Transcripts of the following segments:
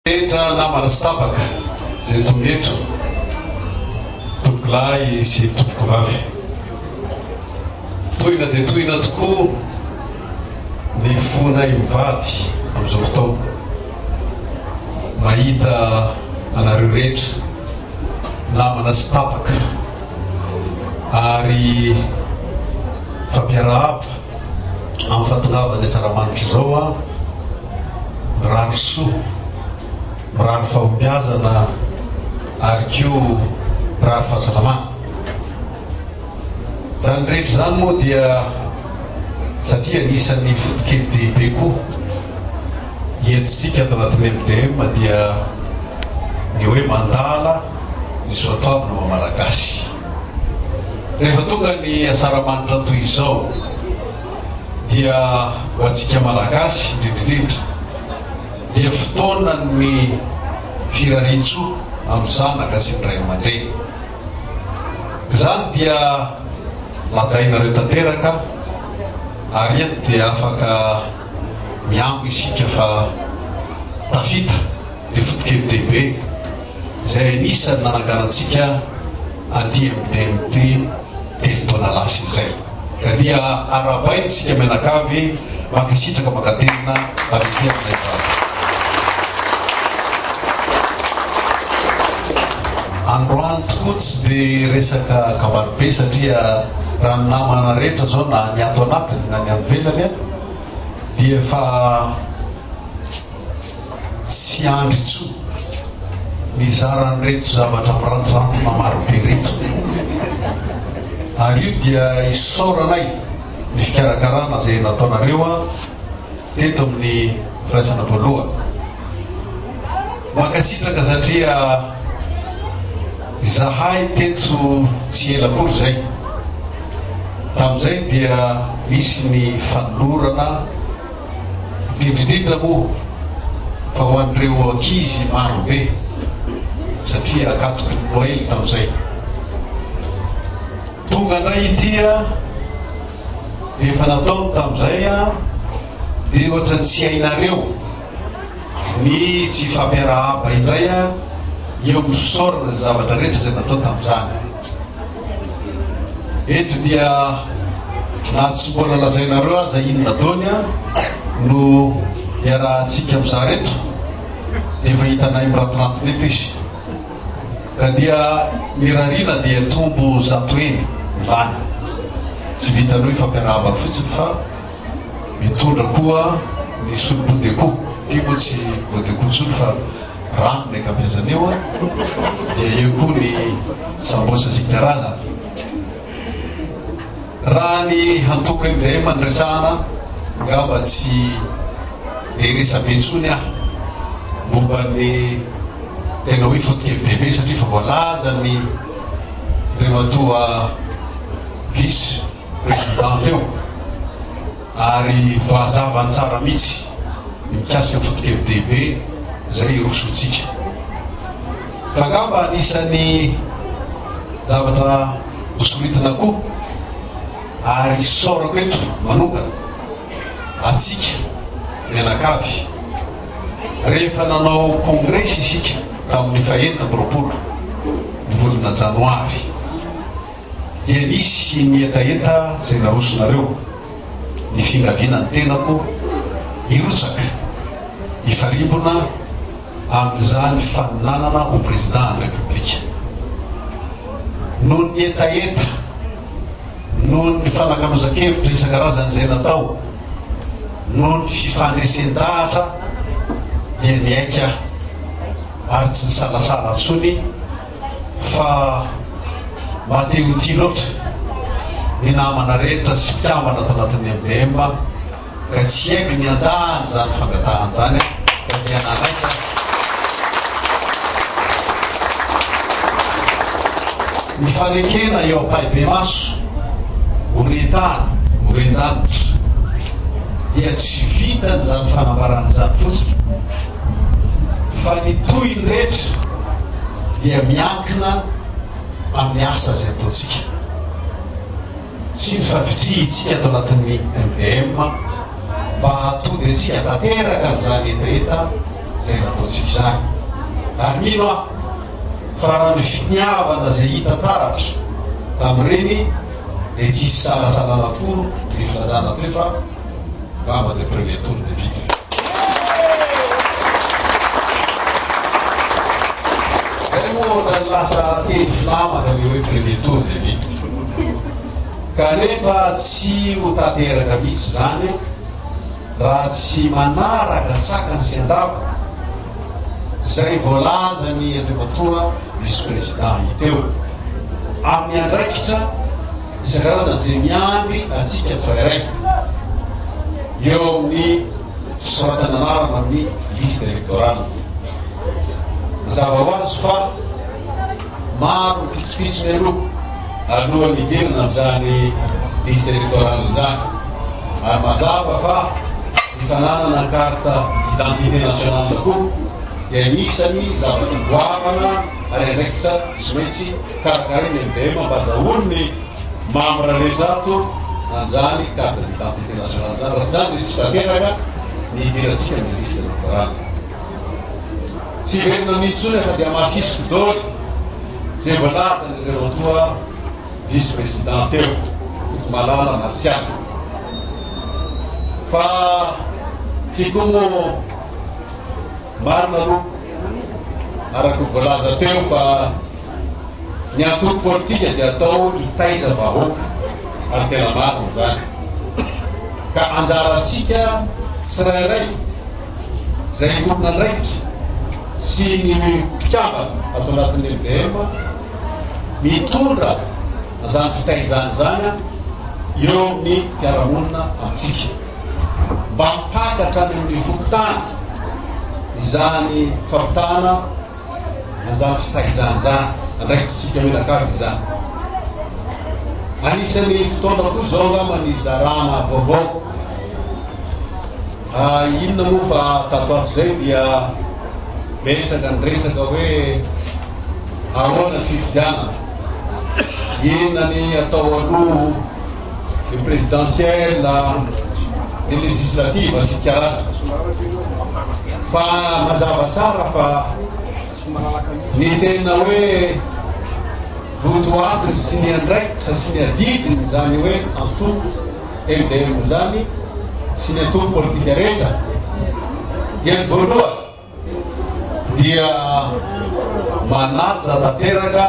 Entra namana sy tabaka zay tombeto tompolahy sy tompoko vavy tohina dia tohina tokoa ny fonay mivady amin'izao fotoana mahita anareo rehetra namana sy tabaka ary fampiarahaba amin'ny fatongavana tsaramanitra izao a mirary soa mirary fahombiazana ary koa mirary fahasalamana zany rehetra zany moa dia satria anisan'ny fotokely dehibe koa entsika ato anatin'ny MDM dia ny hoe mandala ny soatoavana mamalagasy rehefa tonga ny asaramanitra toy izao dia ho antsika malagasy indrindrindrindra dia fotoana ny firaritso amin'ny zanaka sy ny ray aman-dreny zany dia lazainareo tanteraka ary eto dia afaka miambo isika fa tafita ny fotokely dehibe zay anisany nananganantsika anty MDMT telo taona lasa izay ka dia arabainy sika menakavy mankasitraka makaterina avy aminay vavy androany tokoa tsy dia resaka kabarobe satria raha ny namana rehetra zao na ny ato anatiny na ny amivelany a dia fa tsy andritso mizarany reto zavatra mirantirantona marobe reto ary io dia isoranay ny fikarakarana zay nataonareo a teto amin'ny firaisana voaloha mankasitraka satria zahay teto tsy ela kory zay tam'izay dia misy ny fanolorana indrindrindrindra moa fa ho an'ireo ankizy marobe satria akatoky ny noely tam'izay tonga anay itya efa nataony tam'izay a dia ohatra tsy hainareo ny tsy fampiarahaba indray a eo misorana zavatra rehetra zay natao tam'izany eto dia na tsy mbola lazainareo aza inona taony a no iarahantsika am'za reto dia efa hitanay miratorantony eto izy ka dia mirarina dia tombo zato eny milany tsy vitanao ifampiarahabako fotsiny fa mitondra koa ny solobodeko ty moa tsy bodeko tsolo fa rano ny akabiazana eo a dia eo koa ny sambosa zikarazana raha ny antoko MDM andresahana ngamba tsy resabentsony ah momba ny tena hoe fotokely dehibe satria fa voalaza ny rematoa vice président eo ary voazavany tsara mihitsy mikasika fotokely dehibe zay rosotsika fa ngamba anisan'ny zavatra hosoritana koa ary sorako eto manokana atsika menakavy rehefa nanao congrès isika tamin'ny fahenina amby ny volana janoary dia nisy ny etaeta zay narosonareo ny fingavianany tenako irotsaka ifarimbona amin'izany faninanana ho président ny république noho ny etaeta noho ny fanakanozan-kevitra isan-karazany zay natao noho ny fifandresen-dahatra dia miaika ary tsy nisalasala antsony fa mateo ty loatra ny namana rehetra sy mpikambana ato anatin'ny MDM ka tsy haiko ny andahany zany fangatahany zany ka dia nanaika ny fanekena eo ampahibe maso horetahana horen-danitra dia tsy vitany zany fanambarany zany fotsiny fa ny tohiny rehetra dia miankina amin'ny asa zay ataotsika sy mifavitryhitsika ato anatin'ny MDM mba hatody atsika tanteraka n'izany etaeta zay nataontsika izany ary mino aho fa raha ny finiavana zay hita taratra tamin'ireny dia tsisy salasalana toro ny filazana teo fa ngamba de premier tour de vite. Zay moa da lasa teny filamaka le hoe premier tour de vite kanefa tsy ho tanteraka mihitsy zany raha tsy manaraka sakany sy andava zay voalaza ny andriamatoa vice président hiteo amin'ny andraikitra isakarazany zay miandry atsika tsirairay eo amin'ny fisoratana anarana amin'ny liste électorale mazava ho azy fa maro pitsopitsony alohan'ny hidirana am'izany liste électorale zany ary mazava fa mifananana carte d'identité nationale koa dia misany zavatra boarana ary andraikitra tsy maintsy karakariny MDM mba zaholy ny membre rehetra ato anjany carte d'identité nationale zany raha zany de tsy tanteraka ny idiratsika ny liste électorale tsy verina mintsony fa dia mafisiko doly zay voalaza ny andriamatoa vice président teo Malala Marsiano fa tiako moa marina aloha araka voalaza teo fa ny antoko politika dia atao hitaiza vahoaka ary tena marina zany ka anjaratsika tsirairay zay tompona andraikitra sy ny mpikambana atao anatin'ny MDM mitondra zany fitaizany zany eo amin'ny mpiaramonina amitsika mba mpakatra ny amin'ny fokotana izany fampitana zany fitaizany zany andraikitsika menakavy zany anisany fotoana koa zao ngamba ny zarana vaovao inona moa fa tatoato zay dia betsaka ny resaka hoe ahoana ny fifidianana inona ny atao aloha le présidentielle de législative asikaraza fa mazava tsara fa ny tena hoe votoatiny sy ny andraikitra sy ny adidiny zany hoe antoko MDM zany sy ny antoko politika rehetra dia ny voalohany dia manaja tanteraka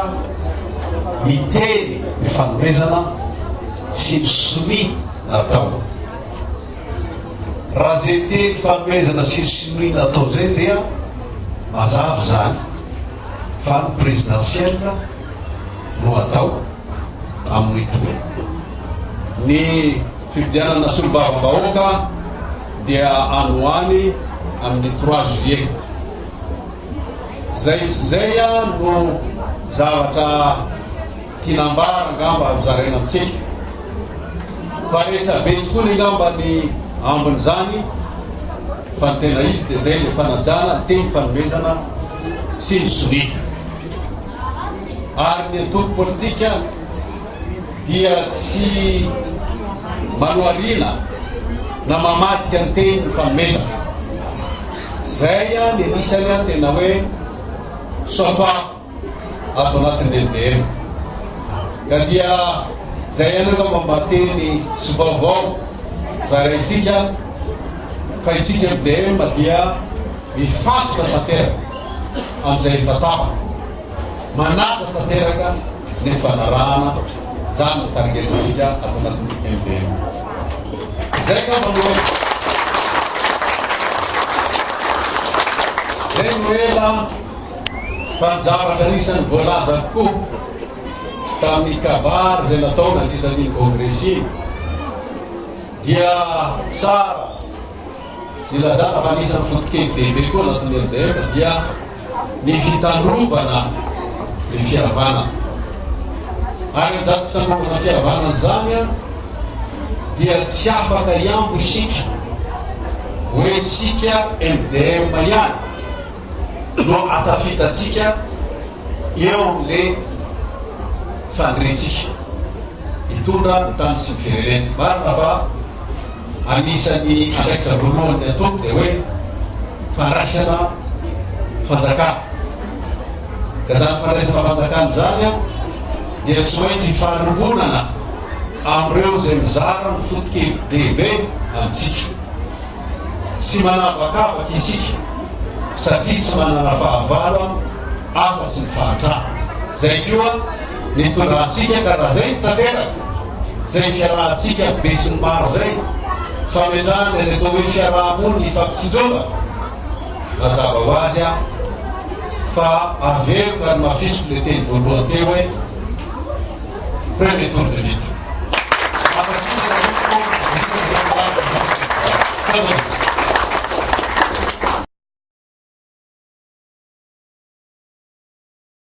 miteny ny fanomezana sy ny sinoy natao raha zay teny fanomezana sy ny sinoy natao zay dia mazava zany fa ny présidentielle no atao amin'ny toy ny fifidianana solobavambahoaka dia anoany amin'ny 3 juillet zay sy zay no zavatra tinambara ngamba zaraina amitsika fa esa be tokoa ny ngamba ny ambiny zany fa ny tena izy de zay le fanajana ny teny fanomezana sy ny soni ary ny antoko politika dia tsy manoarina na mamadika ny teny ny fanomezana zay ny anisany tena hoe soatoa ato anatin'ny MDM ka dia zay ihany ngamba mba teny sy vaovao zaraitsika fa itsika MDM dia mifatoka tanteraka am'izay fatapa manaka tanteraka ny fanarahana zany no targetintsika ato anatin'ny MDM zay ngamba hoe zay noela fanjavatra anisany voalaza koa tamin'ny kabary zay natao nandritran'iny congrès iny dia tsara ny lazana fa anisany fotokely dehibe koa anatin'ny MDM dia ny fitandrovana ny fihavana ary anjato fitandrovana fihavana zany dia tsy afaka iambo isika hoe sika MDM ihany no atafitatsika eo le fandresika hitondra ny tany sy ny firenena marina fa anisany andraikitra voalohany ny atoko dia hoe fandraisana fanjakana ka zany fandraisana fanjakany zany a dia tsy maintsy faharomonana am'ireo zay mizara ny foto-kevitry lehibe amintsika tsy manavakavaky isika satria tsy manana fahavalo afa sy ny fahatrano zay ioa nitorantsika ka raha zay ntanteraka zay fiarahantsika be sy ny maro zay fametrahany ny atao hoe fiarahamony ifampitsinjova mazava ho azy a fa aveo ka ny mafisoko le teny voalohany teo hoe premier tour de lutte.